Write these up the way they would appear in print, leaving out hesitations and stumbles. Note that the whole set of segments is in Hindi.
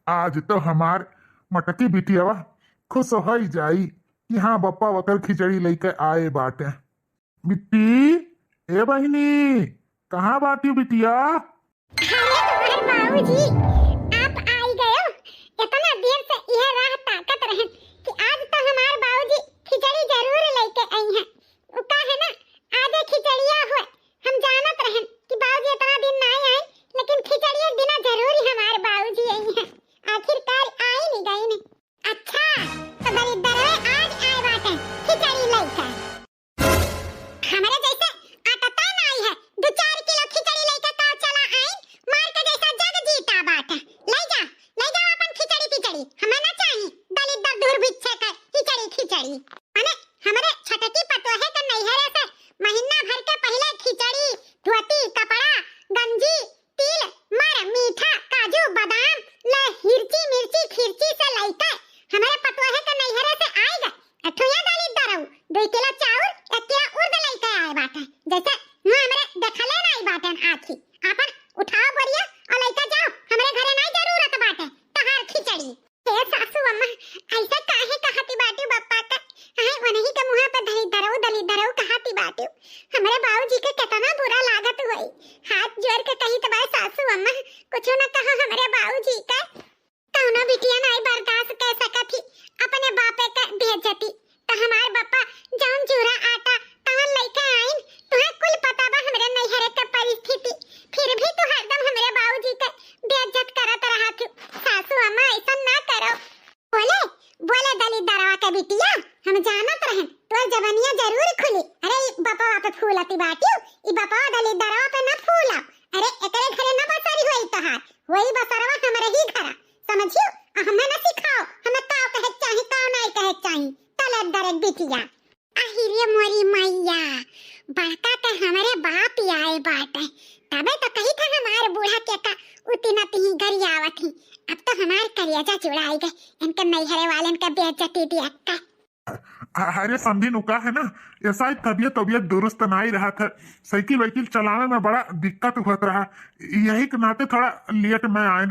आज तो हमार मटकी बिटियावा खुश हो ही जाई कि हाँ बप्पा वकर खिचड़ी लेके आए बाटे। बिट्टी, ए बहिनी, कहाँ बाटी बिटिया? अरे बाबूजी, आप आ ही गए हो। इतना देर से यह राह ताकत रहे कि आज तो हमारे बाबूजी खिचड़ी जरूर लेके आई हैं। उका है ना, आज खिचड़िया हुए। हम जानत रहे कि बाबूजी इतना दिन ना आए, लेकिन खिचड़ी एक दिन जरूर ही हमारे बाबूजी आई हैं। आखिरकार आए नहीं गए नहीं। अच्छा, तो दरिद्र आज आए बाटे खिचड़ी लेके। हमारे जैसे आटता ना आई है, 2-4 किलो खिचड़ी लेके का चला आई, मार के जैसा जग जीता बात है। ले जा अपन खिचड़ी हमें ना चाहिए दलित दूर बिच्छे कर खिचड़ी माने हमारे छटकी पतोहे के नैहरे से महीना भर के पहले खिचड़ी, धोती, कपड़ा, गंजी, तिल, मर, मीठा, काजू, बादाम, ले मिर्ची खिरची से लेके हमारे पतोहे के नैहरे से आएगा। अठोया दलित दरऊ 2 किलो चावल, 1 किलो उर्द लेके आए बाटे। जैसे मुंह हमरे देखले नहीं बाटन आखी। आपन उठाओ बोरिया और लेके जाओ, हमरे घरे नहीं जरूरत बाटे तहार खिचड़ी। हे सासू अम्मा, ऐसा काहे कहती बाटी बप्पा का? हाय वनही के मुंह पे दलित दरऊ कहती बाटी। हमरे बाबूजी के कितना बुरा लागत हुई। हाथ जोड़ के कही तो बाय सासू अम्मा, कुछ न कहो हमरे बाबूजी का। कौनो बिटिया नहीं बर्दाश्त कर सकती अपने बापे का बेइज्जती। तो हमार बप्पा जौन चूरा आटा तवन लेके आइन, तुहे कुल पता बा हमरे नैहरे के परिस्थिति, फिर भी तू हरदम हमरे बाबूजी के बेइज्जत करत रहत। सासू अम्मा ऐसा ना करो। बोले दलित दरवा के बिटिया, हम जानत रहे तोर जवानिया जरूर खुली। अरे ई बप्पा पे फूलती बाटी, ई बप्पा दलित दरवा पे ना फूला। अरे एकरे घरे ना बसरी होई तहार, वही बसरवा हमरे ही घरा, समझियो? हमें ना सिखाओ हमें का कहे चाहि का नहीं कहे चाहि। तलत दरक बिटिया आहिरे मोरी मैया, बड़का तो हमारे बाप ही आए बाटे। तबे तो कही था हमारे बूढ़ा के का उतना ही गरियावत ही। अब तो हमारे करियाजा चुड़ाई गए, इनके नैहरे वाले इनका बेइज्जती दिया का। अरे समझी नुका है ना, ऐसा ही तबीयत दुरुस्त नहीं रहा था। साइकिल वाइकिल चलाने में बड़ा दिक्कत हुआ रहा, यही के नाते थोड़ा लेट में आए।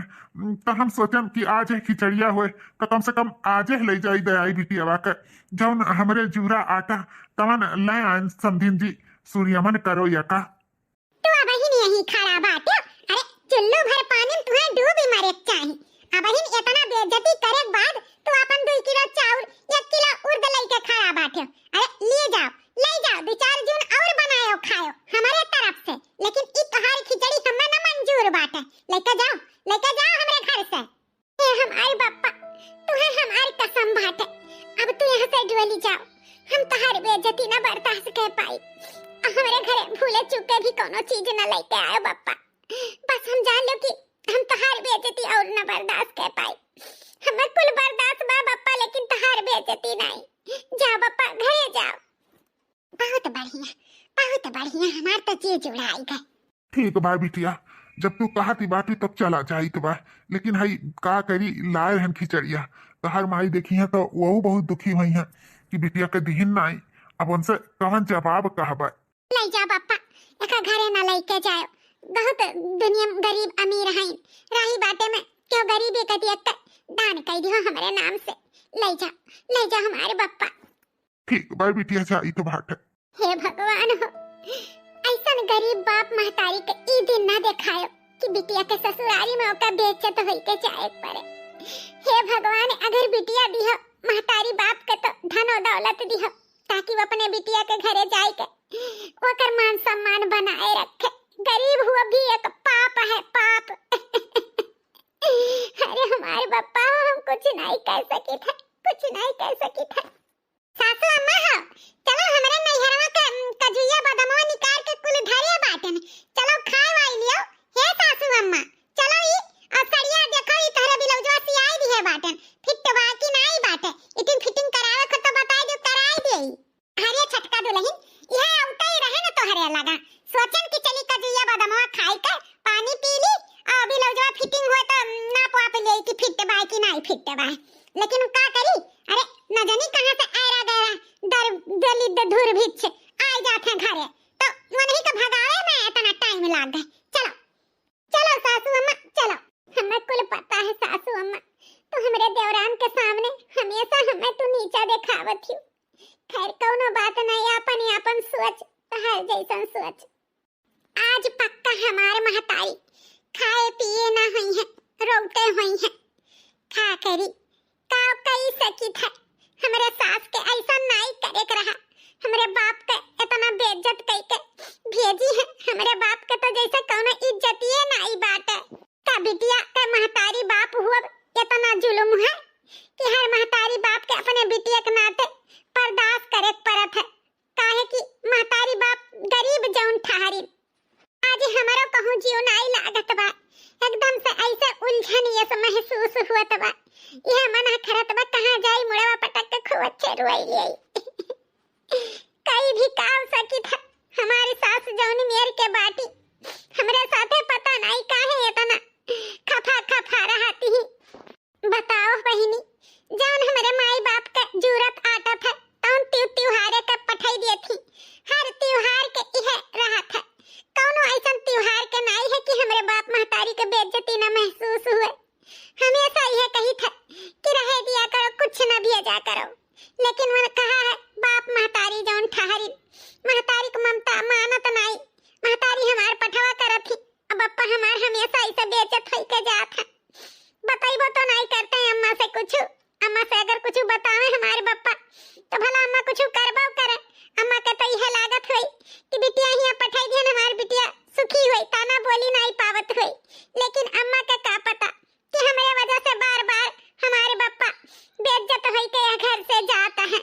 तो हम सोचम कि आज खिचड़िया हुए तो कम से कम आज ले जाई दयाई बिटिया के जौन हमरे जूरा आटा तवन ले आए। समझिन जी सूर्यमन करो या का। तू अब ही नहीं खड़ा बाटे। अरे चुल्लू भर पानी में तुम्हें डूब ही मरे चाहिए। अब ही इतना बेइज्जती करे बाद तू अपन 2 किलो चावल, 1 किलो उर्द लेके खड़ा बाटे। अरे ले जाओ 2-4 जून और बनायो खायो हमारे तरफ से, लेकिन ई तहार खिचड़ी हमें न मंजूर बाटे। लेके जाओ हमरे घर से। हे हमारे बप्पा, तुहे हमारी कसम बाटे, अब तू यहाँ से डोली जाओ। हम तहार बेइज्जती न बर्दाश्त कर पाई। हमारे घरे भूले चुके भी कोनो चीज न लेके आयो बप्पा। बस हम जान लो कि हम तहार बेइज्जती और न बर्दाश्त कर पाई। हमें कुल बर्दाश्त बा बप्पा, लेकिन तहार बेइज्जती नहीं। जाओ बप्पा घरे जाओ। बहुत बढ़िया हमार तो चीज उड़ाई गए। ठीक बा बिटिया, जब तू कहा थी बाटी तब चला जाई तो बा, लेकिन हई का करी लाए हन खिचड़िया। तो हर माई देखी है तो वो बहुत दुखी हुई है कि बिटिया के दिहिन ना आई। अब उनसे कवन जवाब कहबा। ले जा बप्पा, एका घरे ना लेके जाओ। बहुत दुनिया गरीब अमीर हैं, राही बाटे में क्यों गरीबी का दिया दान कह दियो हमारे नाम से। ले जा हमारे बप्पा। ठीक बा बिटिया, जाई तो बाट। हे भगवान हो, ऐसा गरीब बाप महतारी के ई दिन ना दिखायो कि बिटिया के ससुरारी में ओका बेइज्जत होई के जाए पड़े। हे भगवान, अगर बिटिया दियो महतारी बाप के तो धन और दौलत दियो, ताकि वो अपने बिटिया के घरे जाए के ओकर मान सम्मान बनाए रखे। गरीब हुआ भी एक पाप है, पाप। अरे हमारे बप्पा, हम कुछ नहीं कर सकी थे। सासू अम्मा हो, चलो हमरे नैहरवा का कजुया बदमवा निकाल के कुल धरे बाटन, चलो खाए वाई लियो। हे सासू अम्मा, चलो ई असड़िया देखो, ई तहरे ब्लाउजवा सियाई दी है बाटन, फिट बाकी नहीं बाटे। इतनी फिटिंग करावे को तो बताई दो, कराई देई। अरे छटका दुल्हन, यह औटा ही रहे ना तोहरे लगा। सोचन कि चली कजुया बदमवा खाई के पानी पी ली और ब्लाउजवा फिटिंग हुए तो नाप वाप ले कि फिट बा कि नहीं फिट बा। लेकिन का करी, अरे न जानी कहां से आयरा गया दलित धूर भिछ आ जाते घरे, तो वो नहीं का भगावे में इतना टाइम लाग गए। चलो सासू अम्मा, चलो, हमें कुल पता है सासू अम्मा। करी का कई सकी था हमरे सास के ऐसा नहीं करे के रहा। हमरे बाप के इतना बेइज्जत कई के भेजी है। हमरे बाप के तो जैसे कौनो इज्जतिए नहीं बाटे। का बिटिया का महतारी बाप हुआ इतना जुल्म है कि हर महतारी बाप के अपने बिटिया के नाते बर्दाश्त करे पड़त है। काहे कि महतारी बाप गरीब जौन ठहरी। आज हमारा कहूँ जीव नहीं लागत बा। एकदम से ऐसे उलझन ये सब महसूस हुआ बा। यह मना करत बा कहाँ जाई मुड़वा पटक के खूब अच्छे रुआई ले कई भी काम सकी था। हमारी सास जौन मेर के बाटी हमरे साथे पता नहीं काहे इतना खफा खफा रहती ही। बताओ बहिनी जौन हमारे माई बाप का जरूरत आटा था तौन त्योहारे के पठाई दिए थी। हर त्योहार के यह रहा था। कौनो ऐसा त्योहार के नहीं है कि हमारे बाप महतारी के बेइज्जती न महसूस हुए। हमेशा यह कही था कि रह दिया करो कुछ न भेजा करो। लेकिन मैंने कहा है बाप महतारी जौन ठहरी महतारी को ममता मानत नहीं। महतारी हमार पठवा करत थी। अब अप्पा हमार हमेशा ऐसे बेइज्जत होई के जात है। बताइबो तो नहीं करते हैं अम्मा से कुछ। अम्मा से अगर कुछ बतावे हमारे बप्पा तो भला अम्मा कुछ करबो करे। अम्मा के तो यह लागत हुई कि बिटिया ही पठाई दिया हमार बिटिया सुखी हुई ताना बोली नहीं पावत हुई। लेकिन अम्मा के का पता कि हमारे वजह से बार-बार हमारे बप्पा बेइज्जत होई के घर से जाता है।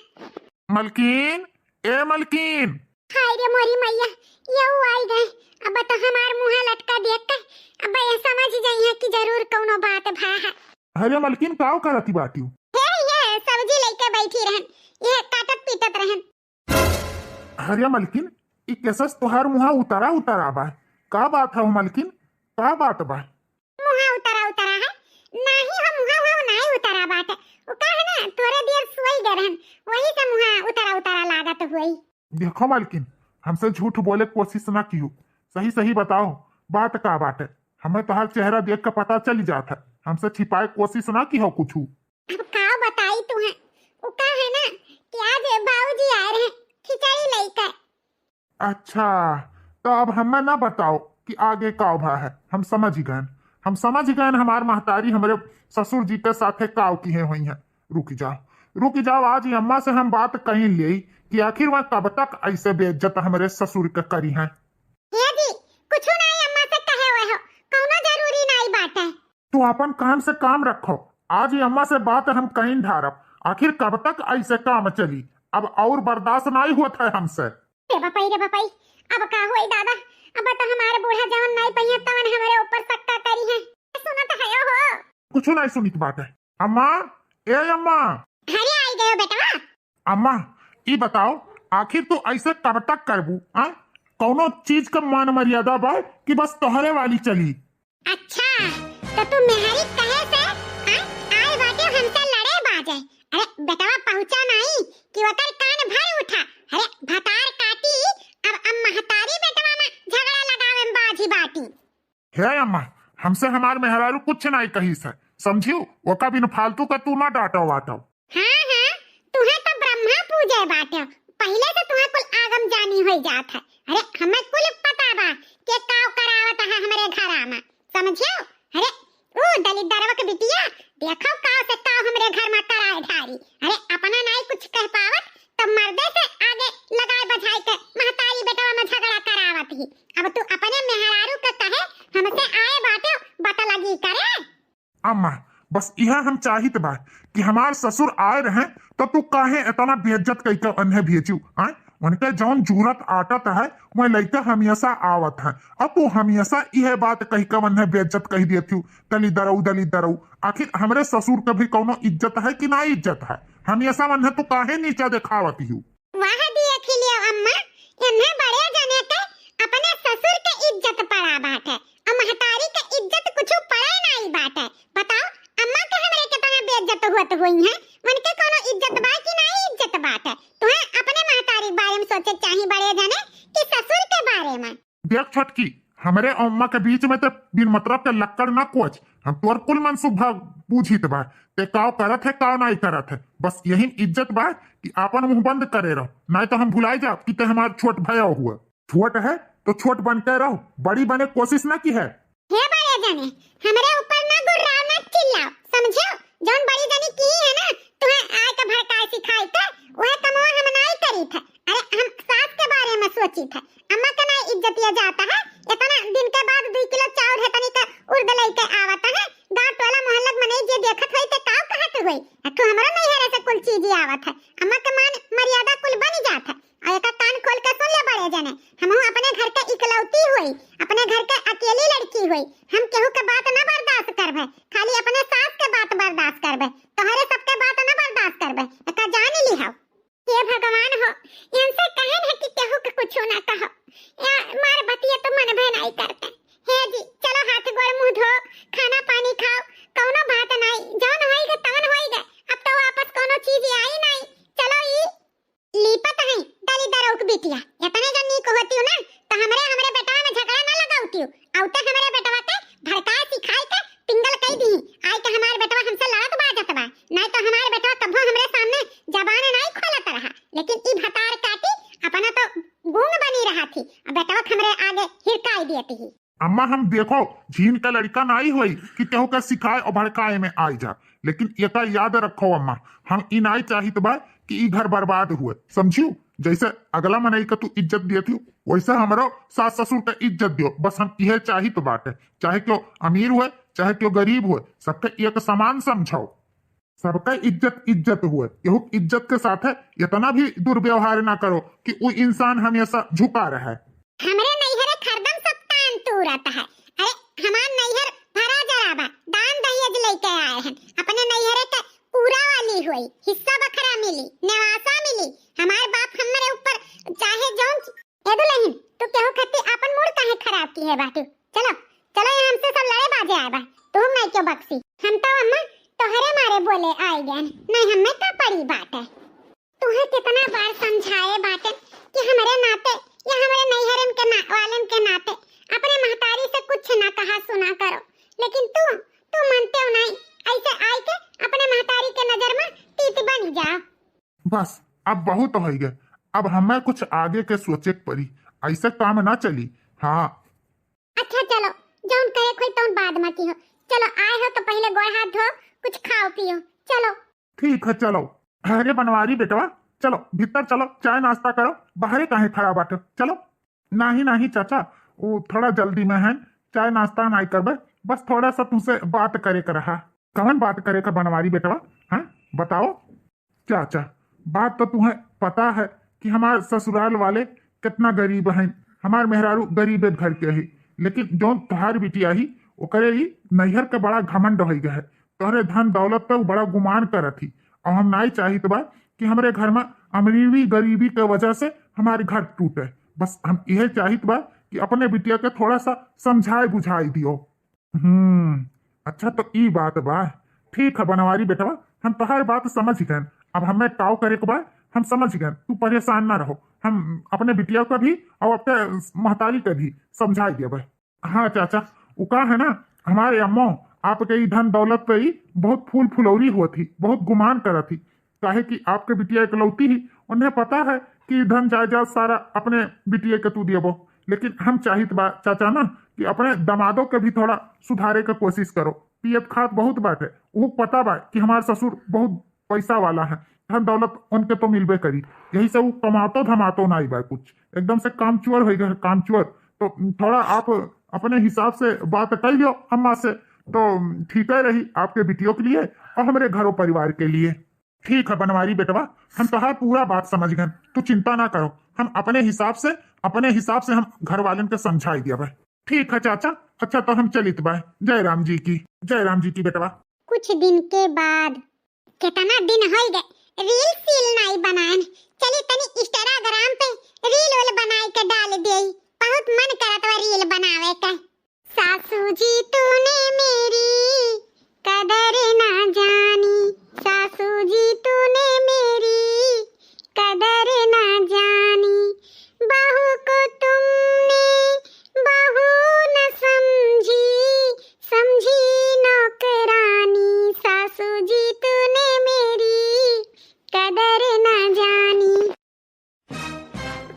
मलकीन ए मलकीन। हाय रे मोरी मैया ये आई गए। अब तो हमार मुंह लटका देख के अब ये समझ जाई है कि जरूर कोनो बात भा है। अरे मलकीन काव करती बाटियो? ये सब्जी लेके बैठी रहन। ये काटत पीटत रहन। अरे मलकिन ई केसस तोहार मुहा उतारा उतारा बा। का बात है मलकिन? का बात बा? मुहा उतारा है नहीं। हम मुहा नहीं उतारा बात है। वो का है ना तोरे देर सोई गरहन वही से मुहा उतारा लागत हुई। देखो मलकिन हमसे झूठ बोले कोशिश ना कियो। सही सही बताओ बात का बात है। हमें तोहार चेहरा देख कर पता चल जाता है। हमसे छिपाए कोशिश ना की हो कुछ। अब का बताई तू है वो का है ना कि आज बाबूजी आए रहे खिचड़ी लेकर। अच्छा तो अब हमें ना बताओ कि आगे का भा है। हम समझ गए हमार महतारी हमारे ससुर जी के साथे काव की हुई है। रुक जाओ आज ही अम्मा से हम बात कहीं ले कि आखिर वह कब तक ऐसे बेइज्जत हमारे ससुर के करी है। ये जी कुछ नहीं अम्मा से कहे हुए हो कौनो जरूरी नहीं बात है। तो अपन काम से काम रखो। आज ही अम्मा से बात हम कहीं ढारब। आखिर कब तक ऐसे काम चली। अब और बर्दाश्त नहीं हुआ था हमसे। रे बापाई अब का हुई दादा। अब तो हमारे बूढ़ा जवान नहीं पहिया तवन हमारे ऊपर सक्का करी है। सुनत है हो कुछ नहीं सुनित बात है। अम्मा ए अम्मा। अरे आई गए बेटा। अम्मा ये बताओ आखिर तू ऐसे कब तक करबू? कौनो चीज का मान मर्यादा बा कि बस तोहरे वाली चली? अच्छा तो तू मेहरी कहे से आए बाटे हमसे लड़े बाजे। अरे बेटवा पहुंचा नहीं कि ओकर कान भर उठा। अरे भतार काटी अब महतारी बेटवा में झगड़ा लगावे में बाजी बाटी। हे अम्मा हमसे हमार मेहरारू कुछ नहीं कही से समझियो। ओका बिन फालतू का तू ना डांटो वाटो। हाँ तुम्हें तो ब्रह्मा पूजे बाटे। पहले से तुम्हें कुल आगम जानी हो जात है। अरे हमें कुल पता बा कि काव करावत है हमारे घरा में समझियो। अरे ओ दलित के बिटिया देखो काव से काव हमारे घर में कराए ढारी। अरे अपना नहीं कुछ कह पावत तो मर्दे से आगे लगाए बजाई के महतारी बेटवा में झगड़ा करावत ही। अब तू अपने मेहरारू के कहे हमसे आए बाटे बता लगी करे। अम्मा बस यह हम चाहित बा कि हमार ससुर आए रहे तो तू काहे इतना बेइज्जत कई के अन्हे भेजू। उनके जौन जूरत आटत है वह लइका हमेशा आवत है। अब तू हमेशा यह बात कही के अन्हे बेइज्जत कही देती दली दरऊ। आखिर हमरे ससुर के भी कोनो इज्जत है कि ना इज्जत है? हमेशा अन्हे तू काहे नीचा दिखावती हूँ। वाह देख लियो अम्मा इन्हें बड़े जने के अपने ससुर के इज्जत पड़ा बात है और महतारी के इज्जत कुछ पड़े नहीं बात है। बताओ अम्मा के हमरे कितना बेइज्जत हुआ हुई है। उनके कोनो इज्जत बा कि नहीं इज्जत बात है? तुम्हें अपने महतारी के बारे में सोचे चाहिए बड़े जने कि ससुर के बारे में। देख छटकी हमरे अम्मा के बीच में तो बिन मतलब के लक्कड़ ना कोच। हम तोर कुल मनसुख पूछित बा ते काव करत है काव नहीं करत है। बस यही इज्जत बा कि आपन मुंह बंद करे रहो नहीं तो हम भुलाई जाओ कि ते हमार छोट भया हुआ। छोट है तो छोट बनते रहो बड़ी बने कोशिश ना की है। हे बड़े जने हमरे ऊपर ना गुर्राओ ना चिल्लाओ समझो। जौन बड़ी हुई अठो हमरा नहीं हरे से कुल चीज आवत है। अम्मा के मान मर्यादा कुल बन जात है और एक कान खोल के सुन ले बड़े जने। हम अपने घर के इकलौती हुई, अपने घर के अकेली लड़की हुई, हम केहू के बात न बर्दाश्त करबे, खाली अपने सास के बात बर्दाश्त करबे, तोहरे सबके बात न बर्दाश्त करबे। एका जान ली हो। हे भगवान हो, इनसे कहन है कि केहू के कुछ ना कहो, या मार बतिया तो मन भय नहीं करते। हे जी चलो हाथ गोड़ मुंह धो, खाना पानी खाओ, कौनो बात नहीं, जौन होइगे तवन होइगे। अब तो वापस कोनो चीज आई नहीं। चलो ई लीपत है दली दरोक बिटिया, इतने जन नीक होती हो ना तो हमरे बेटवा में झगड़ा ना लगाउती हो। औते हमरे बेटवा के भड़का सिखाई के पिंगल कई दी आई के हमार बेटवा हमसे लड़त बाजत बा, नहीं तो हमार बेटवा कभो हमरे सामने जबान नहीं खोलत रहा। लेकिन ई भतार काटी अपना तो गूंग बनी रहा थी, अब बेटवा हमरे आगे हिरकाई देती ही। अम्मा हम देखो झीन का लड़का नहीं हुई कि केहू का सिखाए और भड़काए में आई जा, लेकिन एक याद रखो अम्मा, हम इन आई चाहित बा कि ई घर बर्बाद हुए, समझियो। जैसे अगला मनई का तू इज्जत दियती वैसे हमरो सास ससुर का इज्जत दियो, बस हम यह चाहित बाटे। चाहे क्यों अमीर हुए चाहे क्यों गरीब हुए, सबके एक समान समझो, सबका इज्जत इज्जत हुए। केहू इज्जत के साथ है इतना भी दुर्व्यवहार ना करो कि वो इंसान हमेशा झुका रहे। हमरे नैहरे खरदम सप्तान तूरत है। अरे हमार नैहर भरा जराबा दान दहेज लेके आए हैं, अपने नैहरे के पूरा वाली हुई, हिस्सा बखरा मिली, नेवासा मिली। हमार बाप हमरे ऊपर चाहे जौन एदुलहिन तो केहू खत्ती अपन मूड काहे खराब की है बाटू। चलो चलो ये हमसे सब लड़े बाजे आए बा, तुम नहीं क्यों बक्सी। हम तो अम्मा तोहरे मारे बोले आए गए नहीं, हमें का पड़ी बात है। तुम्हें कितना बार समझाए बाटे कि हमारे नाते या हमारे नैहरन के वालन के नाते अपने महतारी से कुछ ना कहा सुना करो, लेकिन तू मानते हो नहीं। ऐसे आए के अपने महतारी के नजर में तीत बन जाओ। बस अब बहुत हो गए, अब हमें कुछ आगे के सोचे पड़ी, ऐसे काम ना चली। हाँ अच्छा चलो जौन करे कोई तौन बाद में की हो। चलो आए हो तो पहले गोड़ हाथ धो, कुछ खाओ पियो। चलो ठीक है चलो। अरे बनवारी बेटवा चलो भीतर चलो, चाय नाश्ता करो, बाहर काहे खड़ा बाटो। चलो नहीं चाचा, वो थोड़ा जल्दी में है, चाय नाश्ता नहीं करबे, बस थोड़ा सा तुमसे बात करे कर रहा। कौन बात करे का बनवारी बेटवा? हाँ बताओ चाचा। बात तो तुम्हें पता है कि हमारे ससुराल वाले कितना गरीब हैं, हमार मेहरारू गरीब घर के ही, लेकिन जो तुहार बिटिया ही ओकरे ही नैहर के बड़ा घमंड हो गया है, तोहरे धन दौलत पे बड़ा गुमान करत थी। और हम नहीं चाहिए बा कि हमारे घर में अमीरी गरीबी के वजह से हमारे घर टूटे। बस हम यह चाहिए बा कि अपने बिटिया के थोड़ा सा समझाए बुझाई दियो। अच्छा तो ई बात बा, ठीक है बनवारी बेटवा, हम तुम्हारी बात समझ गए। अब हमें काव करे के बाद हम समझ गए, तू परेशान ना रहो, हम अपने बिटिया को भी और अपने महतारी के भी समझाई दिया भाई। हाँ चाचा, उका है ना हमारे अम्मो आपके ही धन दौलत पे ही बहुत फूल फुलौरी हुआ थी, बहुत गुमान करा थी, काहे कि आपके बिटिया इकलौती ही, उन्हें पता है कि धन जायदाद सारा अपने बिटिया के तू दियो। लेकिन हम चाहिए बा चाचा ना कि अपने दमादों के भी थोड़ा सुधारे का कोशिश करो। पियत खात बहुत बात है, वो पता बा कि हमारे ससुर बहुत पैसा वाला है, धन दौलत उनके तो मिलबे करी, यही से वो कमातो धमातो नहीं बा, कुछ एकदम से कामचुअर हो गए, कामचुअर। तो थोड़ा आप अपने हिसाब से बात कर लियो अम्मा से, तो ठीक है रही आपके बिटियों के लिए और हमारे घरों परिवार के लिए। ठीक है बनवारी बेटवा, हम तो हर पूरा बात समझ गए, तू चिंता ना करो, हम अपने हिसाब से हम घर वाले के समझाई दिया भाई। ठीक है चाचा, अच्छा तो हम चलित बाय। जय राम जी की बेटवा। कुछ दिन के बाद कितना दिन हो गए रील सील नहीं बनाए, चली तनी इंस्टाग्राम पे रील उल बनाए के डाल दे, बहुत मन करत बा रील बनावे का। सासू जी तूने मेरी कदर ना जानी, सासू जी तूने मेरी कदर ना जानी, बहू को तुमने बहू न समझी, समझी नौकरानी, सासू जी तूने मेरी कदर ना जानी।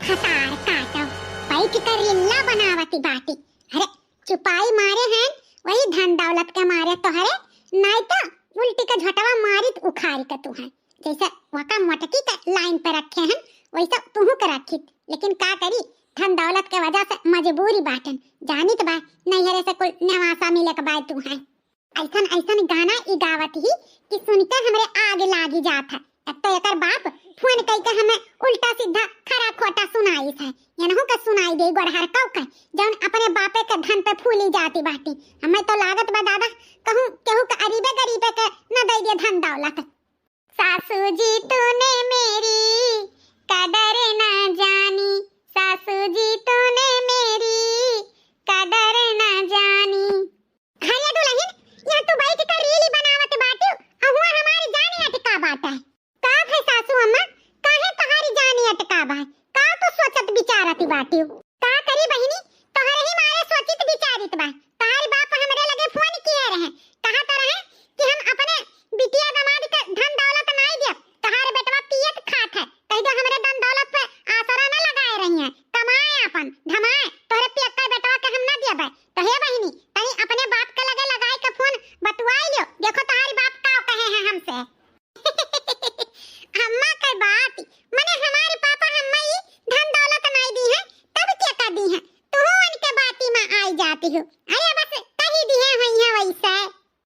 खतार काटो पैठ कर रिल्ला बनावती बाटी। अरे चुपाई मारे हैं वही धन दौलत के मारे तो हरे, नहीं तो उल्टी का झटवा मारित उखाड़ी का तू है, जैसे वका मटकी का लाइन पे रखे हैं वैसा तुहू के रखी। लेकिन का करी, धन दौलत के वजह से मजबूरी बाटन, जानी तो बा नैहरे से कुल नेवासा मिले के बाद तू है। ऐसन ऐसन गाना ई गावत ही कि सुनकर हमरे आग लागी जात है। एक तो एकर बाप फोन कई के हमें उल्टा सीधा खरा खोटा सुनाई है। यनहु के सुनाई दे गोड़हार कौ के जौन अपने बापे के धन पे फूली जाती बाटी। हमें तो लागत बा दादा कहूं केहू के अरीबे गरीबे के न दे दे धन दौलत। सासू जी तूने मेरी कदर ना जानी, सासू जी तूने मेरी कदर ना जानी। हाय दुल्हन यहाँ तू बैठ कर रीली बनावत बाटी और हुआ हमारी जानी अटका बाटा है। का है सासू अम्मा काहे तुम्हारी जानी अटका बा? का तू सोचत विचारत बाटी? का करी बहिनी तोहरे ही मारे सोचित विचारित बा। तुम्हारे बाप हमरे लगे फोन किए रहे कहत रहे कि हम अपने बिटिया दामाद के धन दौलत नहीं दे। तुम्हारे बेटवा पियत खात है कह दो हमरे धन दौलत पे आसरा न लगाए रही है। कमाए अपन धमाए तोहरे पियक्का बेटवा के हम न देबे। कहे बहिनी तनी अपने बाप के लगे लगाई के फोन बतवाई लो देखो तुम्हारे बाप का कहे हैं हमसे। अम्मा के बात माने हमारे पापा हम्मा ही धन दौलत नहीं दी है तब क्या कर दी है तू उनके बाती में आई जाती हो। अरे बस कही दी है वैसा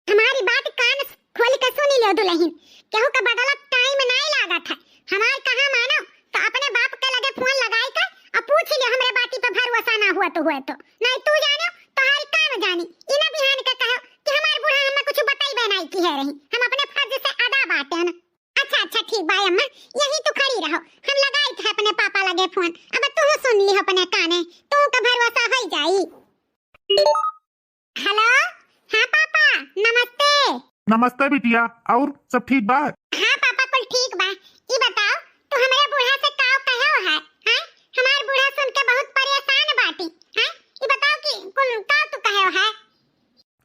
हमारी बात कान खोल के सुनी लो दुल्हन केहू का बदलत टाइम नहीं लागत है। हमार कहां मानो तो अपने बाप के लगे फोन लगाई के और पूछ लियो हमरे बाती पे भरोसा ना हुआ तो नहीं तू जानो तुम्हारी काम जानी इना बिहान के कहो कि हमार बूढ़ा हमें कुछ बताई नहीं की है रही हम अपने फर्ज से अदा बाटे न। अच्छा ठीक बाय अम्मा यही तो खड़ी रहो हम लगाई थे अपने पापा लगे फोन अब तू सुन ली अपने काने तू का भरोसा हो जाई। हेलो हां पापा नमस्ते। नमस्ते बिटिया और सब ठीक बा? हां पापा कुल ठीक बा। ई बताओ तू हमरे बूढ़ा से का कहो है? हां हमार बूढ़ा सुन के बहुत परेशान बाटी। हां ई बताओ कि कुल का तू कहो है?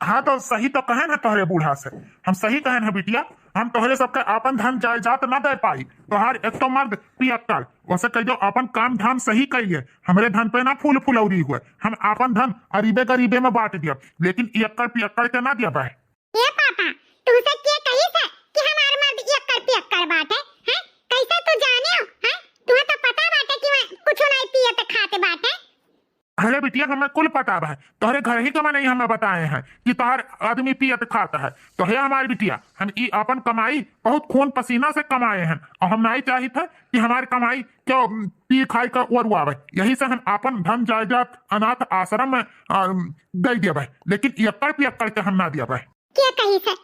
हाँ तो सही तो कहे ना तोहरे बूढ़ा से हम सही कहे ना बिटिया हम तोहरे सबके अपन धन जायदाद न दे पाई। तोहार एक तो मर्द पियक्कड़ वैसे कह दो अपन काम धाम सही कहिए हमरे धन पे ना फूल फुलौरी हुए हम अपन धन अरीबे गरीबे में बांट दिया लेकिन इयक्कड़ पियक्कड़ के ना दिया बा। ए पापा तुमसे क्या कही था कि हमार मर्द इयक्कड़ पियक्कड़ बाटे हैं कैसे तू जाने हो? हैं तुम्हें तो पता बाटे कि मैं कुछ नहीं पियत खाते बाटे। अरे बिटिया हमें कुल पता है तोहरे घर ही कमा नहीं हमें बताए हैं कि तोहर आदमी पियत खाता है। तो है हमारी बिटिया हम ई अपन कमाई बहुत खून पसीना से कमाए हैं और हम नहीं चाही था कि हमारी कमाई क्यों पी खाई कर उड़वावे। यही से हम अपन धन जायदाद अनाथ आश्रम में दे दिया लेकिन इयक्कड़ पियक्कड़ के हम ना दिया। क्या कही से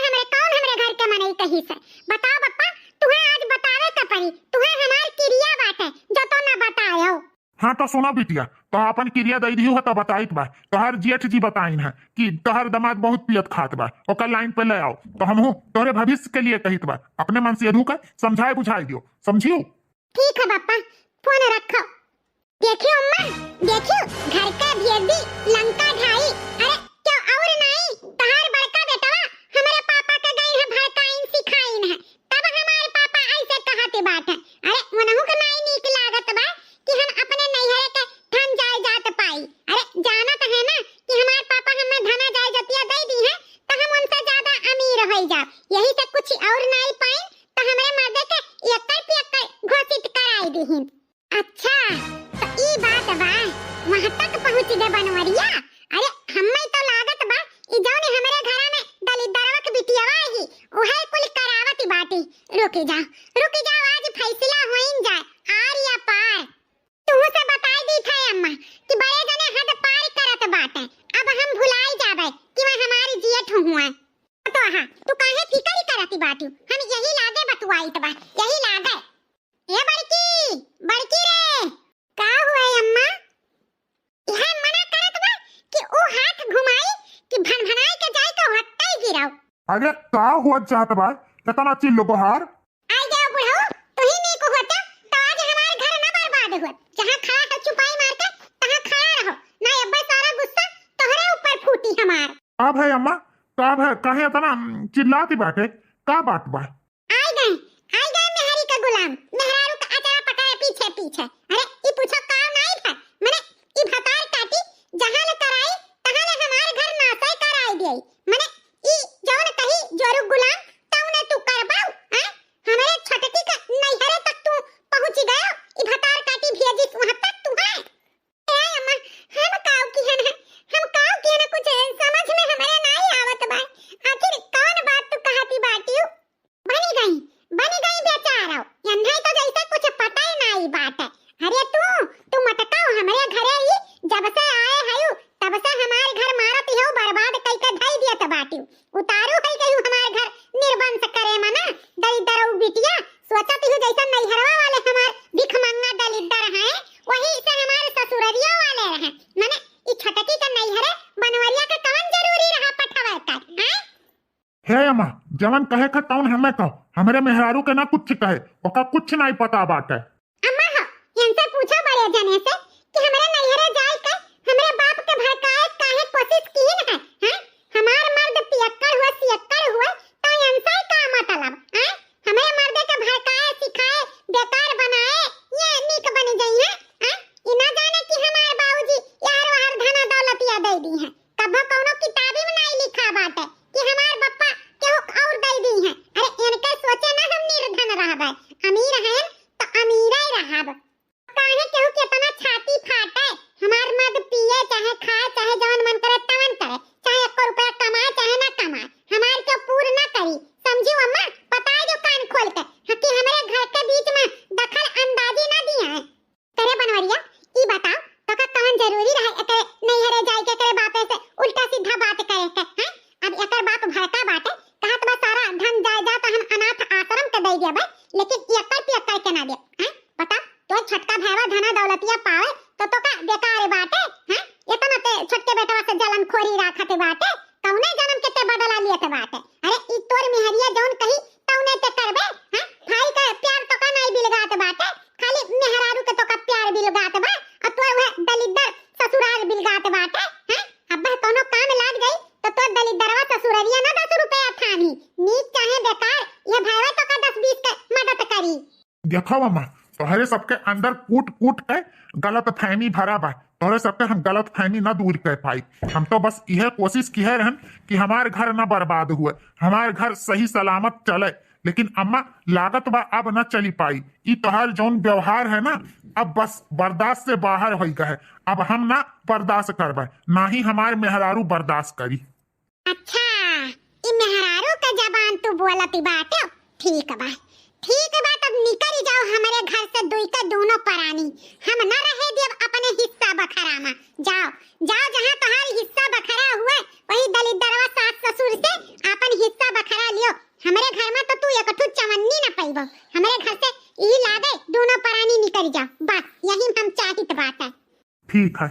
हमरे कौन हमरे घर के मनई कही से बताओ पप्पा तुम्हें आज बतावे का पड़ी तुम्हें हमार क्रिया बाटे जो तो ना बतायो। हाँ तो सुना बिटिया तो अपन क्रिया दे दी हो तो बताइत बा तोहर जेठ जी बताइन है कि तोहर दामाद बहुत पियत खात बा ओकर लाइन पे ले आओ तो हमहू तोहरे भविष्य के लिए कहित बा अपने मन से अधू का समझाए बुझाई दियो समझियो। ठीक है पापा फोन रखो। देखियो अम्मा देखियो घर का भेदी लंका ढाई। अरे क्यों और नहीं तोहर बड़का बेटवा हमारे पापा के गई है भड़काइन सिखाइन है तब हमारे पापा ऐसे कहते बात है। अरे मनहु के नहीं नीक लागत बा कि हम अपने नैहरे के धन जायदाद पाई। अरे जानत है ना कि हमारे पापा हमें धन जायदादिया दे दी है तो हम उनसे ज्यादा अमीर हो जा यही से कुछ और नहीं पाई तो हमरे मर्दे के इयक्कड़ पियक्कड़ घोषित कराई दी। अच्छा तो ई बात बा वहां तक पहुंच गए बनवरिया। अरे हम्मे तो लागत बा ई जौन हमरे घर में दलिदरवा के बिटियावा ही ओहे कुल करावत बाटी। रुक जाओ आज फैसला होइन जाए आर या पार। तू से बताई दी था अम्मा कि बड़े जने हद पार करत बाटे अब हम भुलाई जाबे कि मैं हमारी जेठ हुआ तो हां तू काहे फिकर करती बाटी हम यही लागे बतुआई तबा यही लागे। ए बड़की रे का हुआ अम्मा? यह मना करत बा कि ओ हाथ घुमाई कि भनभनाई के जाई के हट्टाई गिराओ। अरे का हुआ चाहत बा कितना चिल्लो गोहार आई जाओ बुढ़ऊ तू ही नीक होता तो आज हमारे घर ना बर्बाद हुआ। जहां खड़ा है चुपाई मार के तहां खड़ा रहो ना अब्बा सारा गुस्सा तोहरे ऊपर फूटी हमार। का भाई अम्मा का भाई काहे इतना चिल्लाती बाटे का बात बा? आई गए मेहरी का गुलाम मेहरारू का अचारा पकाए पीछे। अरे ई पूछो का नहीं था माने ई भतार काटी जहां ले कराई तहां ले हमारे घर नासै कराई देई माने ई जौन कही जोरू गुलाम तौने तू करबाऊ। हैं हमारे छटकी का नैहरे तक तू पहुंच गयो ई भतार काटी भेजी वहां तक तू है। ए अम्मा हम काऊ की है कुछ समझ में हमारे नहीं आवत गई हूँ हमारे घर निर्बंध करे मना दलिद्र बिटिया सोचती हूँ जैसा नैहरवा वाले हमारे भिख मंगा दलिद्र हैं वही से हमारे ससुररिया वाले रहे मने ई छटकी का नैहरे बनवरिया का कौन जरूरी रहा पठवा कर हैं हे अम्मा जवन कहे का तौन हमें कहो हमरे मेहरारू के ना कुछ कहे ओका कुछ नहीं पता बाटे। अम्मा हो इनसे पूछो बड़े जने से कि हमारे नैहरे जाए के हमारे बाप के भड़काए काहे कोशिश की है हैं हमार मर्द पियक्कड़ हुआ सियक्कड़ हुआ तो इनसे का मतलब हैं हमारे मर्द के भड़काए सिखाए बेकार बनाए ये नीक बन गई है हैं इना जाने कि हमारे बाबूजी यार वहार धन दौलतिया दे दी है कबो कोनो किताबी में नहीं लिखा बाटे कि हमार बप्पा केहू और दे दी है अरे इनके सोचे ना हम निर्धन रहबे अमीर हैं तो अमीर ही रहब काहे केहू कितना छाती फाटे हमार मर्द पिए चाहे खाए चाहे जवन मन करे तवन करे चाहे 1 रुपया कमाए चाहे ना कमाए हमार के पूर्ण ना करी समझी अम्मा बताए जो कान खोल के कि हमारे घर के बीच में दखल अंदाजी ना दिया है तेरे बनवरिया ई बताओ तो का कौन जरूरी रहे एकरे नैहरे जाए के करे बापे से उल्टा सीधा बात करे के हैं अब एकर बाप भड़का बाटे कहत बा सारा धन जायदाद हम अनाथ आश्रम के दे देबे लेकिन एकर पियक्कर के ना दे हैं बता तो छटका भाईवा धना दौलतिया पावे तो का बेकार बाटे हैं इतना ते छोटके बेटवा से जलन खोरी राखत बाटे कौने जन्म के ते बदला लियत बाटे अरे ई तोर मेहरिया जौन कही तौने ते करबे हैं भाई का प्यार तो का नहीं बिलगात बाटे खाली मेहरारू के तो का प्यार बिलगात बा और तोर वह दलिद्र ससुराल बिलगात बाटे हैं अब कोनो काम लाग गई तो तोर दलिद्रवा ससुररिया ना 10 रुपया थानी नीक चाहे बेकार ये भाईवा तो का 10-20 के मदद करी देखो अम्मा तोहरे सबके अंदर कूट कूट के गलत फहमी भरा बा तोहरे सबके हम गलत फहमी न दूर कर पाई हम तो बस यह कोशिश की है रहन कि हमारे घर न बर्बाद हुए हमारे घर सही सलामत चले लेकिन अम्मा लागत बा अब न चली पाई ई तोहर जौन व्यवहार है ना अब बस बर्दाश्त से बाहर हो गए अब हम ना बर्दाश्त करबे ना ही हमारे मेहरारू बर्दाश्त करी। अच्छा ई मेहरारू का जबान तू बोलती बाटे ठीक बा तब निकल जाओ हमारे घर से दुई का दोनों परानी हम न रहे देव अपने हिस्सा बखरा में जाओ जाओ जहाँ तुम्हारी हिस्सा बखरा हुआ वही दलिद्रवा सास ससुर से अपन हिस्सा बखरा लियो हमारे घर में तो तू एकठू चवन्नी न पैबो हमारे घर से यही लादे दोनों परानी निकल जाओ बस यही हम चाहित बात है। ठीक है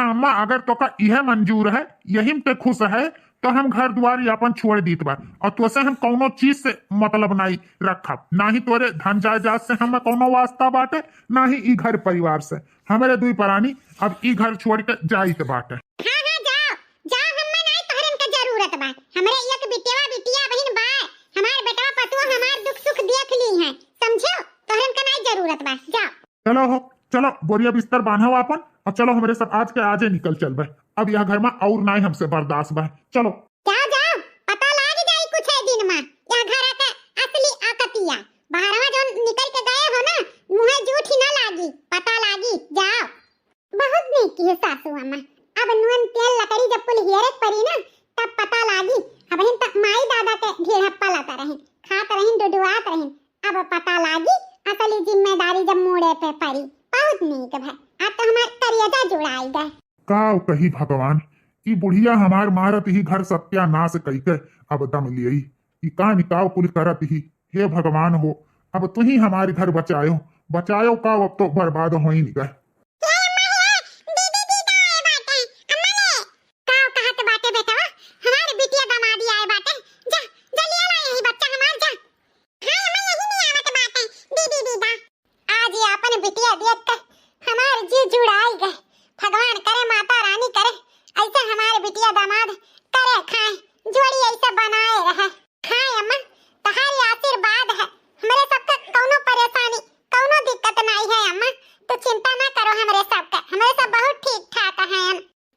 अम्मा अगर तो का यह मंजूर है यही पे खुश है तो हम घर द्वार अपन छोड़ दीत बा और तोसे हम कोनो चीज से मतलब नहीं रखब ना ही तोरे धन जायदाद से हमें कोनो वास्ता बाटे ना ही ई घर परिवार से हमारे दुई परानी अब ई घर छोड़ के जाइत बाटे। हाँ जाओ हमें नहीं तोहरन के जरूरत बा हमरे एक बिटिया बहन बा हमार बेटवा पतुआ हमार दुख सुख देख ली है समझो तोहरन के नहीं जरूरत बा जाओ चलो बोरिया बिस्तर बांधो अपन और चलो हमारे सब आज के आजे निकल चल बे अब यह घर में और ना हमसे बर्दाश्त बा चलो जाओ पता लाग जाई कुछ है दिन में यह घर का असली आकतिया बाहरवा जो निकल के गए हो ना मुंह झूठी ना लागी पता लागी जाओ बहुत नहीं की सासू अम्मा अब नुन तेल लकड़ी जब पुल हियरे परी ना तब पता लागी अब हम तक माई दादा के ढेड़प्पा लाता रहे खात रहे डुडुआत रहे अब पता लागी असली जिम्मेदारी जब मोड़े पे पड़ी बहुत नहीं के भाई अब तो हमार करियता जुड़ाई गए काव कही भगवान ई बुढ़िया हमार मारत ही घर सत्यानाश कई के अब दम लियई ई का निकाव कुल करत ही हे भगवान हो अब तू ही हमारे घर बचायो का अब तो बर्बाद हो ही नहीं गए। भगवान करे माता रानी करे ऐसे हमारे बिटिया दामाद करे खाए जोड़ी ऐसे बनाए रहे खाए अम्मा तुम्हारी आशीर्वाद है हमारे सबका कोनो परेशानी कोनो दिक्कत नहीं है अम्मा तो चिंता ना करो हमारे सब बहुत ठीक ठाक है।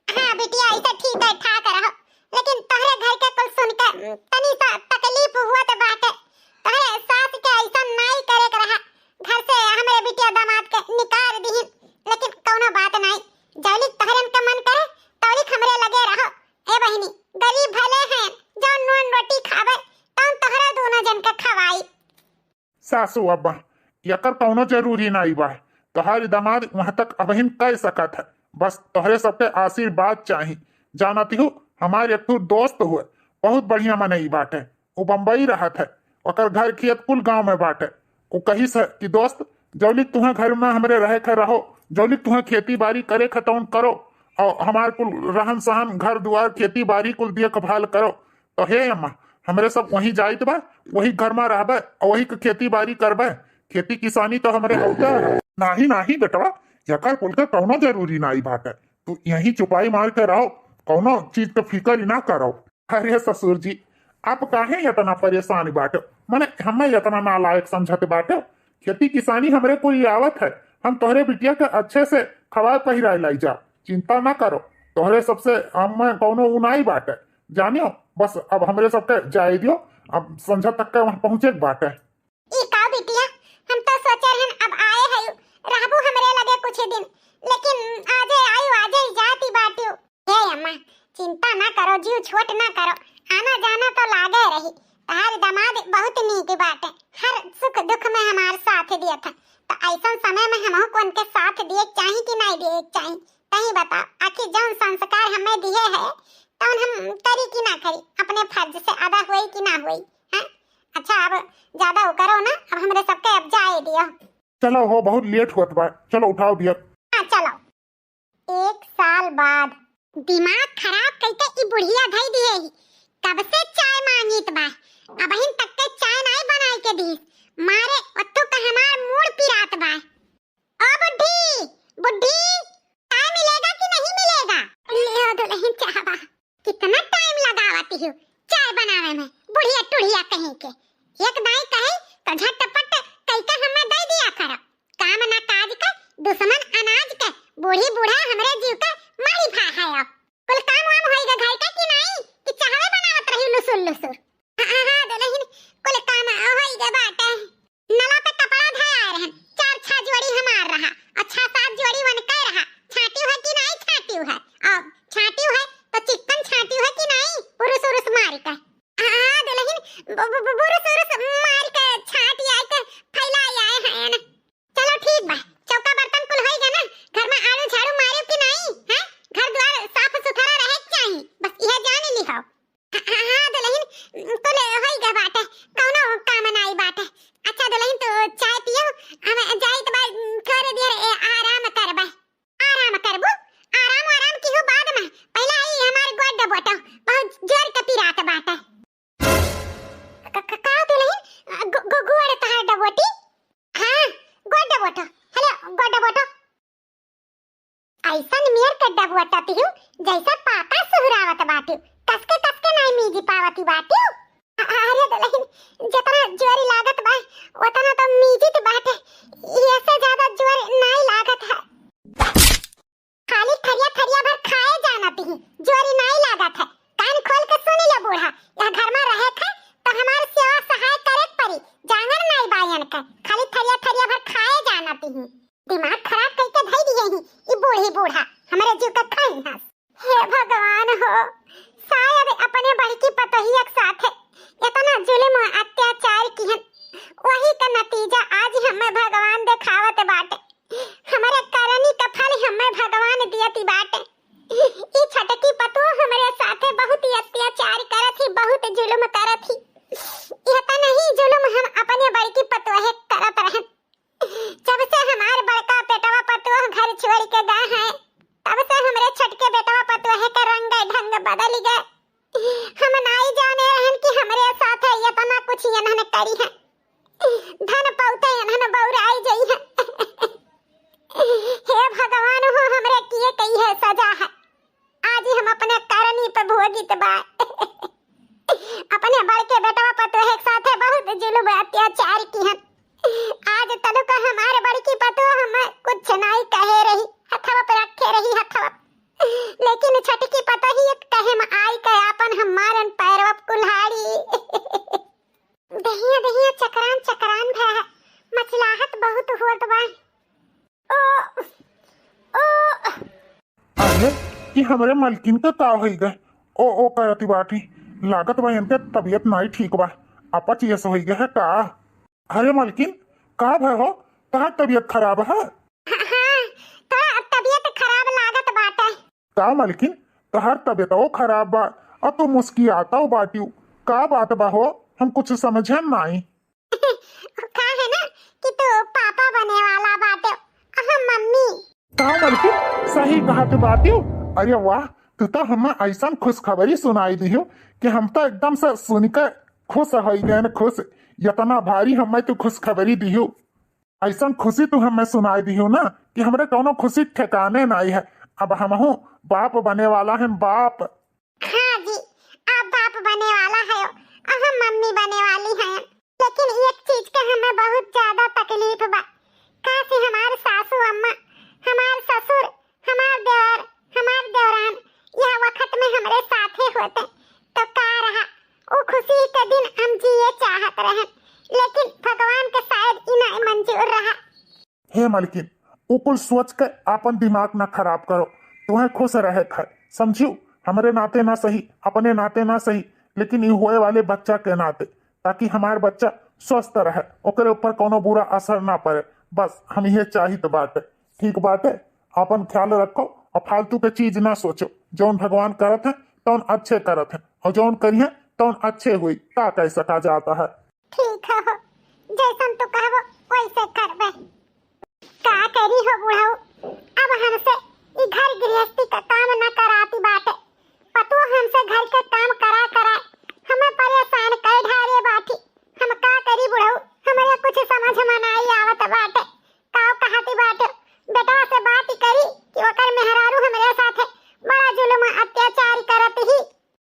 हाँ बिटिया ऐसे ठीक है ठाक रहो लेकिन तुम्हारे घर के कुल सुनकर तनी सा तकलीफ हुआ तो बात है तुम्हारे सास के ऐसा नहीं करे कर रहा घर से हमारे बिटिया दामाद के निकाल दी लेकिन कोनो बात नहीं जौलिक तहरन का मन करे तौलिक हमरे लगे रहो ए बहिनी गरीब भले हैं जो नून रोटी खावे तौन तहरा दोनों जन के खवाई। सासू अब्बा यकर कौनो जरूरी नहीं बा तोहारी दामाद वहां तक अबहिन कह सकत है बस तोहरे सबके आशीर्वाद चाहिए जानती हूँ हमारे एक दोस्त हुए बहुत बढ़िया मनई बाटे। वो बम्बई रहत है, ओकर घर खेत कुल गांव में बाटे। वो कही से कि दोस्त जौलिक तुम्हें घर में हमरे रहे खे रहो, जौलिक तुम्हें खेती बाड़ी करे खे तौन करो, और हमार कुल रहन सहन घर दुआर खेती बाड़ी कुल देखभाल करो। तो हे अम्मा हमरे सब वहीं जाइत बा, वही घर में रहबे और वही के खेती बाड़ी करबे। खेती किसानी तो हमरे होता है। नाही नाही बेटवा, यकर कुल के कौनो जरूरी नाही बाटे। तू यहीं चुपाई मार के रहो, कौनो चीज के फिकर ही ना करो। अरे ससुर जी आप काहे इतना परेशान बाटे, मने हमें इतना नालायक समझत बाटे। खेती किसानी हमरे कोई आवत है, हम तोहरे बिटिया के अच्छे से खवाए पहिराए लाई जा, चिंता ना करो। तोहरे सबसे हमें कौनो उनाई बाटे जानियो, बस अब हमरे सबके जाए दियो, अब संझा तक के वहां पहुंचे बाटे। ई का बिटिया, हम तो सोचे रहन अब आए हयु, रहबू हमरे लगे कुछ दिन, लेकिन आजे आयु आजे ही जाती बाटियो। हे अम्मा चिंता ना करो, जीव छोट ना करो, आना जाना तो लागे रही। तार दामाद बहुत नीक बाटे, हर सुख दुख में हमार साथ दिया था। तो ऐसा समय में हमहु को उनके साथ दिए चाही कि नहीं दिए चाही, तही बताओ। आखिर जौन संस्कार हमें दिए है तो हम करी कि ना करी, अपने फर्ज से अदा हुई कि ना हुई है। अच्छा अब ज्यादा करो ना, अब हमरे सबके अब जाए दियो। चलो हो बहुत लेट होत बा, चलो उठाओ बिया। हाँ चलो। 1 साल बाद दिमाग खराब करके ई बुढ़िया धई दिए, कब से चाय मांगीत बा, अबहिन तक के चाय नहीं बनाई के दी। मारे अत्तू का हमार मूड पिरात बा। ओ बुढ़ी बुढ़ी चाय मिलेगा कि नहीं मिलेगा? ले दुल्हन चाह बा, कितना टाइम लगावती हो चाय बनावे में, बुढ़िया टुढ़िया कहीं के। एक दाई कहे तो झटपट कई के हमें दे दिया करो, काम ना काज का दुश्मन अनाज के। बूढ़ी बूढ़ा हमरे जीव का मारी भा है। अब कुल काम वाम होइगा घर का कि नहीं, कि चाहवे बनावत रही लुसुर लुसुर। हां दुल्हन कुल काम होइगा बाटे। नला पे कपड़ा धोया रहन, 4-6 जोड़ी हमार रहा और 6-7 जोड़ी वन के रहा। छाटियो है कि नहीं छाटियो है, अब छाटियो है तो चिकन छाटियो है कि नहीं, पुरुष उरुस मार के। हां दुल्हन पुरुष उरुस मार के छाटी आए के फैलाई आए हैं ना। चलो ठीक बा, चौका बर्तन कुल होइगा ना, घर में आड़ू झाड़ू मारियो कि नहीं है, घर द्वार साफ सुथरा रहे चाहिए, बस यह जान ली हो। हां दुल्हन कुल होइगा बाटे, कौनो काम नहीं बाटे। अच्छा दुल्हन तो चाय पियो, हमें जाई तो बाद कर दिए आराम करबे। आराम करबू, आराम की हो बाद में, पहले आई हमार गोड बोटो बहुत जोर के पिरात बाटे। का दुल्हन गोड़ तहार डबोटी? हां गोड बोटो, हेलो गोड बोटो। ऐसन मियर के डबोटती हूं जैसा पापा सुहरावत बाटी, कसके नहीं मीजी पावती बाटी। अरे दुल्हन जितना जोरी लागत बा उतना तो मीजित बाटे, इससे ज्यादा जोर नहीं लागत है। खाली थरिया भर खाए जानती हूं, जोरी नहीं लागत है। कान खोल के सुन ले बूढ़ा, यह घर में रहे थे तो हमार सेवा सहाय करे पड़ी, जांगर नहीं बायन के, खाली थरिया भर खाए जानती हूं। दिमाग खराब करके धई दिए ही ई बूढ़ी बूढ़ा हमरे जीव का खाई हंस। हे भगवान हो, शायद अपने बड़की पतोहिया के साथ इतना जुल्म और अत्याचार किहन, वही का नतीजा आज हमें भगवान दिखावत बाटे। हमारे करनी का फल हमें भगवान दियती बाटे। ई छटकी पतो हमारे साथे बहुत ही अत्याचार करत ही, बहुत जुल्म करत ही। यह तो नहीं जुल्म हम अपने बड़की पतोहे करत रहन। जब से हमार बड़का बेटवा पतोह घर छोड़ के गए हैं, तब से हमरे छटके बेटवा पतोहे का रंग ढंग बदल गए। हम नहीं जाने रहन कि हमरे साथ इतना कुछ इन्होंने करी है। धन पौते इन्होंने बौराई गई है। हे भगवान हो, हमरे किए कई है सजा है, आज हम अपने करनी पे भोगित बा। अपने बड़के बेटवा पतोहे के साथ बहुत जुल्म अत्याचार की है। आज तलुक हमारे बड़की पतोह हमें कुछ नहीं कहे रही, हथवा पे रखे रही हथवा, लेकिन छटकी पतोही कहे में आई के अपन हमारन पैरवा कुल्हाड़ी। दहिया चकरान भा, मछलाहट बहुत होत बा। ओ अरे कि हमरे मलकिन का का होई गए, ओ करती बाटी, लागत बा इनके तबीयत नहीं ठीक बा, अपच ये होई गए है का? अरे मलकिन का भय हो, तहार तबीयत खराब है? हां थोड़ा तबीयत खराब लागत बाटे। का मलकिन तहार तबीयत खराब बा और तू मुस्की आता हो बाटियो, का बात बा हो, हम कुछ समझे नहीं। का है ना कि तू पापा बने वाला बाटे और हम मम्मी। का मलकिन सही कहा तू बाटियो। अरे वाह, तू तो हमें ऐसा खुशखबरी सुनाई दी हो कि हम तो एकदम से सुनकर खुश हो गए न। खुश, इतना भारी हमें तू खुशखबरी दी हो। ऐसा खुशी तू हमें सुनाई दी हो ना कि हमरे कोनो खुशी ठिकाने नहीं है। अब हम हूँ बाप बने वाला है, बाप। हाँ जी, आप बाप बने वाला है और हम मम्मी बने वाली हैं। लेकिन एक चीज का हमें बहुत ज्यादा तकलीफ बा। काश हमारे सासू अम्मा, हमारे ससुर, हमारे देवर, हमारे देवरान यह वक्त में हमारे साथे होते तो का रहा। वो खुशी के दिन हम जिए चाहत रहे, लेकिन भगवान के शायद इन्हें मंजूर रहा। हे मलकिन, वो कुछ सोच कर अपन दिमाग ना खराब करो। तुम्हें खुश रहे थे, समझियो, हमारे नाते ना सही, अपने नाते ना सही, लेकिन ये हुए वाले बच्चा के नाते, ताकि हमारे बच्चा स्वस्थ रहे, ओकरे ऊपर कोनो बुरा असर ना पड़े। बस हम ये चाहिए बात है। ठीक बात है, अपन ख्याल रखो और फालतू के चीज ना सोचो। जौन भगवान करत है तौन अच्छे करत है, और जौन करिए तौन अच्छे हुई, का कह सका जाता है। ठीक है, जैसन तू कहबो वैसे करबे। का करी हो बुढ़ाऊ, अब हमसे ई घर गृहस्थी का काम न कराती बाटे। पतो हमसे घर के काम करा हमें परेशान कर ढारे बाटी। हम का करी बुढ़ाऊ, हमारे कुछ समझ में नहीं आवत बाटे। काव कहती बाटे, बेटवा से बात करी कि ओकर मेहरारू हमरे साथे बड़ा जुल्म अत्याचार करत ही।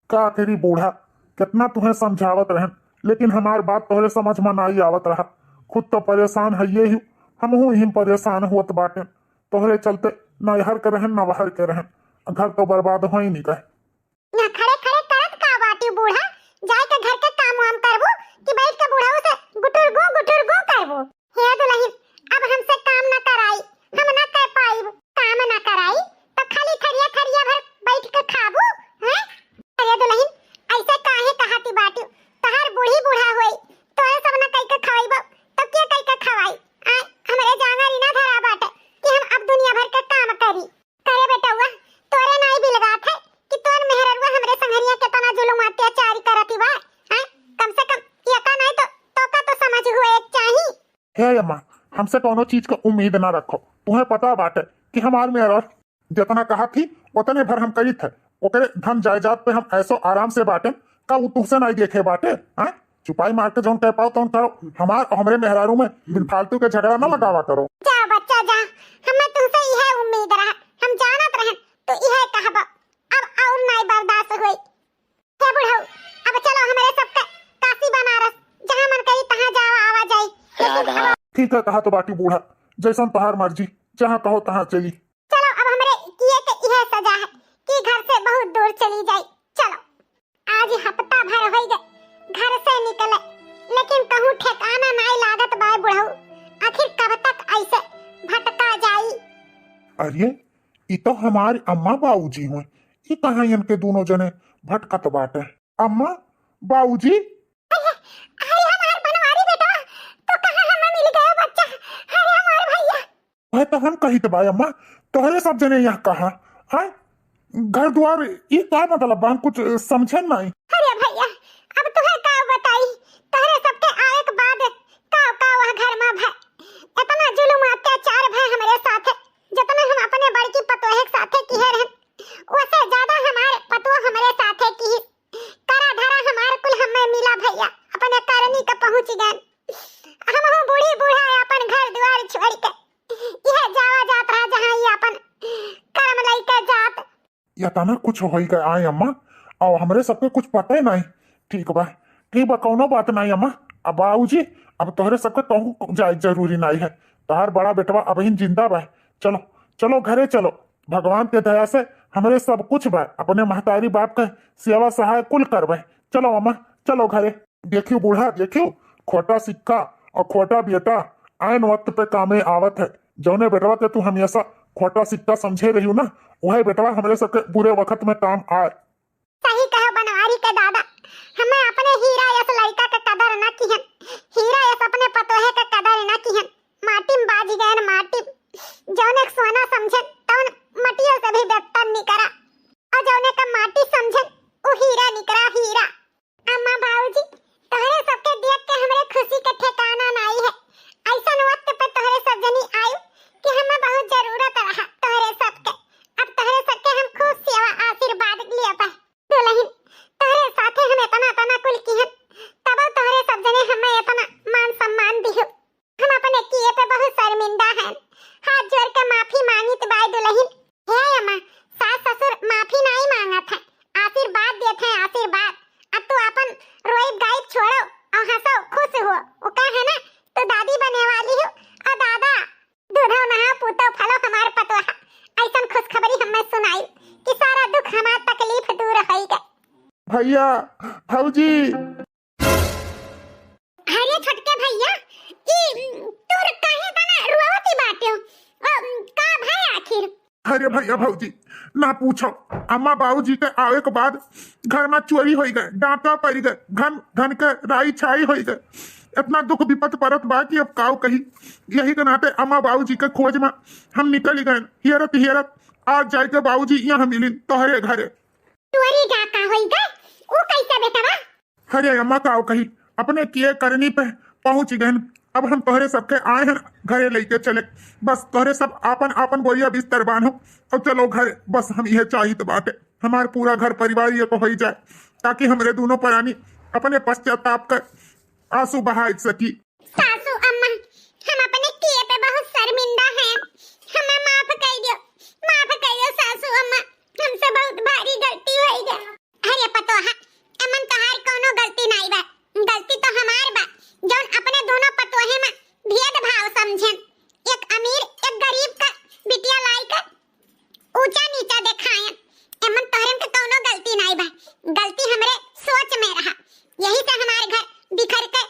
का करी बूढ़ा, कितना तुम्हें समझावत रहन, लेकिन हमार बात तोहरे समझ में नहीं आवत रहा। खुद तो परेशान है ये ही, हम ही परेशान होत बाटे। तोहरे चलते न हर के रहन न बाहर के रहन, घर तो बर्बाद हो ही नहीं गए। ना खड़े खड़े करत का बाटी बूढ़ा, जाए के घर के काम वाम करबो कि बैठ के बूढ़ाऊ से गुटुर गो करबो। हे दुल्हन, अब हमसे काम ना कराई, हम ना कर पाई। काम ना कराई तो खाली थरिया भर बैठ के खाबू हैं। अरे दुल्हन, ऐसे काहे कहती बाटी, तहार बूढ़ी बूढ़ा होई, तोरे सब ना कई के खवाईबो तो के कई के खवाई। आ हमरे जांगरी ना धरा बाटे कि हम अब दुनिया भर के काम करी। करे बेटवा, तोरे नहीं बिलगात है कि तोर मेहररुआ हमरे संघरिया के तना जुलुम अत्याचार करती बा। हैं, कम से कम यका नहीं तो का तो समझ हुए एक चाहिए। हे अम्मा, हमसे कोनो चीज का उम्मीद ना रखो। तुम्हें पता बाटे कि हमार में जितना कहा थी उतने भर हम करी थे। ओकरे धन जायदाद पे हम ऐसो आराम से बाटे, का वो तुमसे नहीं देखे बाटे। हैं, चुपाई मार के जौन कह पाओ तौन करो। हमार और हमरे मेहरारू में बिन फालतू के झगड़ा ना लगावा करो। जा बच्चा जा, हमें तुमसे यह उम्मीद रहा, हम जानत रहे तो यह कहबा। अब और नहीं बर्दाश्त हुई। हे बुढ़ऊ, अब चलो हमारे सबके काशी बनारस, जहां मन करी तहां जावा आवा जाई। ठीक है, कहा तो बाटी बूढ़ा, जैसन तोहार मर्जी, जहाँ कहो तहाँ चली। चलो, अब हमारे किए के यह सजा है कि घर से बहुत दूर चली जाई। चलो, आज हफ्ता भर हो गए घर से निकले, लेकिन कहूँ ठिकाना नहीं लागत बा बुढ़ऊ। आखिर कब तक ऐसे भटका जाई। अरे ये तो हमारे अम्मा बाबूजी हुए, ये कहाँ इनके दोनों जने भटकत बाटे। अम्मा, बाबूजी, अरे हमार बनवारी बेटा, तो कहाँ हमें मिल गया बच्चा। अरे हमार भैया। वह तो हम कही तो भाई अम्मा, तोहरे सब जने यहाँ कहा है घर द्वार, ये क्या मतलब बा, कुछ समझे नहीं। अरे भैया, अब तुम्हें का बताई, तोहरे सबके आए के बाद का वह घर में भय इतना जुल्म अत्याचार भय हमारे साथ, जितना हम अपने बड़की पतोहे के साथे किए रहन, उससे ज्यादा हमारे पतोह हमारे साथे की। करा धरा हमार कुल हमें मिला भैया, अपने करनी का पहुंच गए। हम हूं बूढ़ी बूढ़ा अपन घर द्वार छोड़ के यह जावा जात रहा जहां ये अपन कर्म लइके जात। या तना कुछ हो ही गए आए अम्मा, और हमरे सबके कुछ पता ही नहीं। ठीक बा, कौनो बात नहीं अम्मा। अब बाबूजी, अब तोहरे सबके कहूँ जाए जरूरी नहीं है। तोहार बड़ा बेटवा अब ही जिंदा बा। चलो चलो घरे चलो, भगवान के दया से हमरे सब कुछ बा। अपने महतारी बाप का सेवा सहाय कुल करबे। चलो अम्मा, चलो घरे। देखियो बूढ़ा, देखियो, खोटा सिक्का और खोटा बेटा आयन वक्त पे कामे आवत है। जौने बेटवा के तू हमेशा खोटा सिक्का समझे रही ना, वह बेटवा हमरे सबके बुरे वक्त में काम आए। सही कहो बनवारी के दादा, हमें अपने हीरा यस लड़का के कदर न किहन, हीरा यस अपने पतोहे के कदर न किहन। माटी में बाज गए, माटी जौने सोना समझे तौन मटियों से भी बेहतर नहीं करा, और जौने का माटी समझे वो हीरा भैया भौजी। अरे छोटके भैया ई तोर काहे तना रुआवती बाटे हो का भाई आखिर? अरे भैया भौजी ना पूछो, अम्मा बाबूजी के आवे के बाद घर में चोरी हो गए, डाका पड़ गए, घन घन के राई छाई हो गए। इतना दुख विपत परत बा कि अब काव कही। यही के नाते अम्मा बाबूजी के खोज में हम निकल गए। हियरत हियरत आज जाए के बाबूजी यहाँ मिलिन तोहरे घरे। चोरी डाका होई गए ओ कैसे बेटवा? अरे अम्मा काव कही, अपने किए करनी पे पहुंच गए। अब हम तोहरे सबके आए हैं घरे लेके चले। बस तोहरे सब आपन आपन बोरिया बिस्तर बांधो और चलो घरे। बस हम यह चाहिए तो बाटे हमारे पूरा घर परिवार ये को हो जाए, ताकि हमरे दोनों प्राणी अपने पश्चाताप कर आंसू बहा सकी। सासू अम्मा हम अपने किए पे बहुत शर्मिंदा हैं, हमें माफ कर दियो सासू अम्मा, हमसे बहुत भारी गलती हो गई। अरे पतोहा अमन तोहार कोनो गलती नहीं बा, गलती तो हमार बा जौन अपने दोनों पतोहे में भेदभाव समझें। एक अमीर एक गरीब का बिटिया लाई कर ऊंचा नीचा दिखाएं। अमन तोहरे में कोनो गलती नहीं बा, गलती हमरे सोच में रहा। यही से हमारे घर बिखर के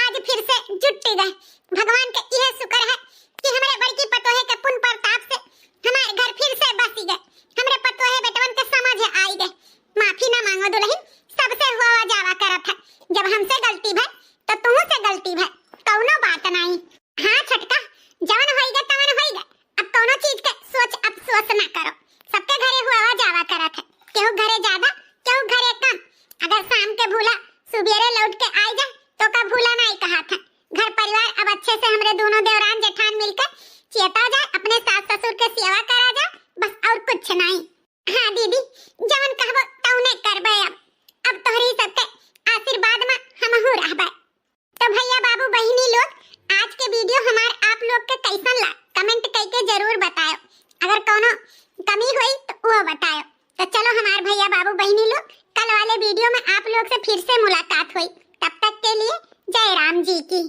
आज फिर से जुट गए। भगवान के यह शुक्र है कि हमारे बड़की पतोहे के पुण्य प्रताप से हमारे घर फिर से बस गए। हमरे पतोहे बेटवन के समझ आई गए। माफी ना मांगो दुल्हन, सबसे हुआ जावा करत है। जब हमसे गलती भई तो तुम से गलती भई, कौनो बात नहीं। हाँ छटका, जवन होइगा तवन होइगा, अब कोनो चीज के सोच अफसोस ना करो। सबके घरे हुआ जावा करत है, केहू घरे ज्यादा केहू घरे कम। अगर शाम के भूला सुबेरे लौट के आई जा तो का भूला नहीं कहा था। घर परिवार अब अच्छे से हमरे दोनों देवरान जेठान मिलकर चेता जाए, अपने सास ससुर के सेवा करा जा, बस और कुछ नहीं। हाँ दीदी, जवन कहबो तौने करबे। अब तोहरी सबके आशीर्वाद में हमहु रहबे। तो भैया बाबू बहिनी लोग, आज के वीडियो हमार आप लोग के कैसन ला कमेंट करके जरूर बताओ। अगर कोनो कमी हुई तो वो बताओ। तो चलो हमार भैया बाबू बहिनी लोग, कल वाले वीडियो में आप लोग से फिर से मुलाकात हुई। तब तक के लिए जय राम जी की।